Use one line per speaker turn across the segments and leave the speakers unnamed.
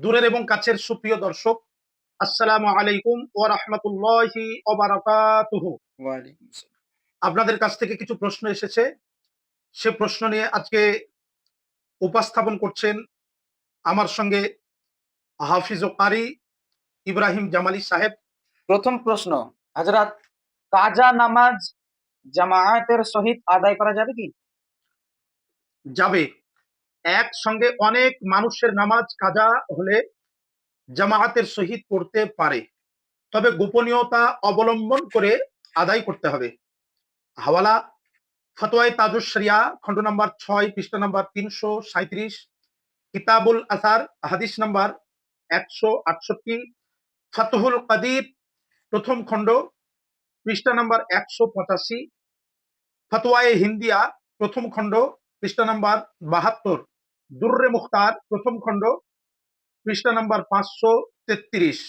দূরের এবং কাছের সুপ্রিয় দর্শক, আসসালামু আলাইকুম ওয়া রাহমাতুল্লাহি ওয়া বারাকাতুহু।
ওয়ালাইকুম আসসালাম।
আপনাদের কাছ থেকে কিছু প্রশ্ন এসেছে। সে প্রশ্ন নিয়ে আজকে উপস্থাপন করছেন আমার সঙ্গে হাফিজ ও কারি ইব্রাহিম জামালি সাহেব।
প্রথম প্রশ্ন, হযরত কাজা নামাজ জামায়াতের সহিত আদায় করা যাবে কি?
যাবে। একসঙ্গে অনেক মানুষের নামাজ কাজা হলে জামায়াতের সহিত পড়তে পারে, তবে গোপনীয়তা অবলম্বন করে আদায় করতে হবে। হাওয়ালা ফতোয়ায়ে তাজুশ শরিয়া খণ্ড নম্বর 6 পৃষ্ঠা নম্বর 337, কিতাবুল আসার হাদিস নাম্বার 168, ফাতহুল কাদির প্রথম খণ্ড পৃষ্ঠা নাম্বার 185, ফতোয়ায়ে হিন্দিয়া প্রথম খণ্ড পৃষ্ঠা নাম্বার 72, দুররে মুখতার প্রথম খণ্ড পৃষ্ঠা নাম্বার 533।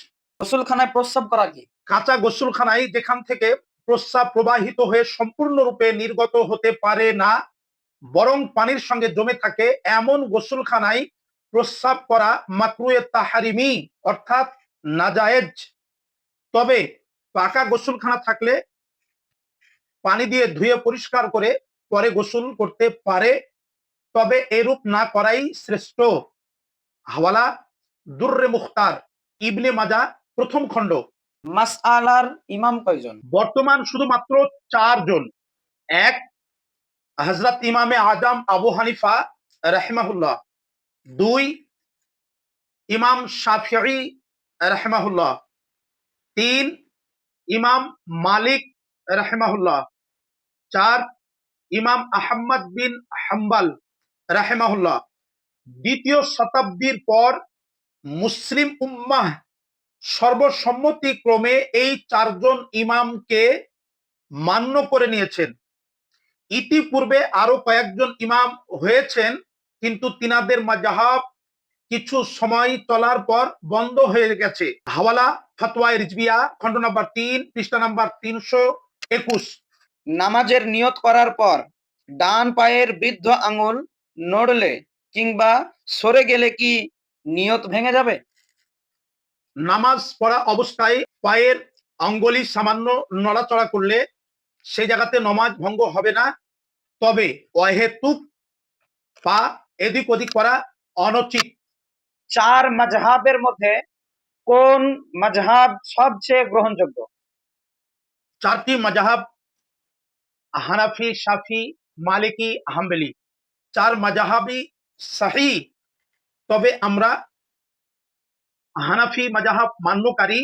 গোসলখানায় প্রস্রাব করা কি?
কাঁচা গোসলখানায় যেখান থেকে প্রস্রাব প্রবাহিত হয়ে সম্পূর্ণরূপে নির্গত হতে পারে না, বরং পানির সঙ্গে জমে থাকে, এমন গোসলখানায় প্রস্রাব করা মাকরুয়ে তাহারিমি অর্থাৎ নাজায়েজ। তবে পাকা গোসলখানা থাকলে পানি দিয়ে ধুয়ে পরিষ্কার করে পরে গোসল করতে পারে, তবে এরূপ না করাই শ্রেষ্ঠ। হাওয়ালা দুররে মুখতার ইবনে মাজা প্রথম খণ্ড।
মাসআলার ইমাম কয়জন?
বর্তমান শুধুমাত্র 4 জন। 1, হযরত ইমামে আজম আবু হানিফা রাহিমাহুল্লাহ। 2, ইমাম শাফিঈ রাহিমাহুল্লাহ। 3, ইমাম মালিক রাহিমাহুল্লাহ। 4, ইমাম আহমদ বিন হাম্বল রাহিমাহুল্লাহ। দ্বিতীয় শতাব্দীর পর মুসলিম উম্মাহ সর্বসম্মতিক্রমে এই 4 জন ইমামকে মান্য করে নিয়েছেন। ইতিপূর্বে আরো কয়েকজন ইমাম হয়েছেন, কিন্তু তিনাদের মাযহাব কিছু সময় চলার পর বন্ধ হয়ে গেছে। হাওয়ালা ফতোয়ায়ে রিজভিয়া খণ্ড নম্বর 3 পৃষ্ঠা নম্বর 321।
নামাজের নিয়ত করার পর ডান পায়ের বৃদ্ধ আঙুল নড়লে কিংবা সরে গেলে কি নিয়ত ভেঙে যাবে?
নামাজ পড়া অবস্থায় পায়ের আঙ্গুলি সামান্য নড়াচড়া করলে সেই জায়গাতে নামাজ ভঙ্গ হবে না, তবে অহেতুক পা এদিক ওদিক করা অনুচিত।
4 মাযহাবের মধ্যে কোন মাযহাব সবচেয়ে গ্রহণযোগ্য?
4টি মাযহাব হানাফি, শাফি, মালিকি, হাম্বলি। 4 মাযহাবই সহিহ, তবে আমরা হানাফি মাযহাব মান্যকারী।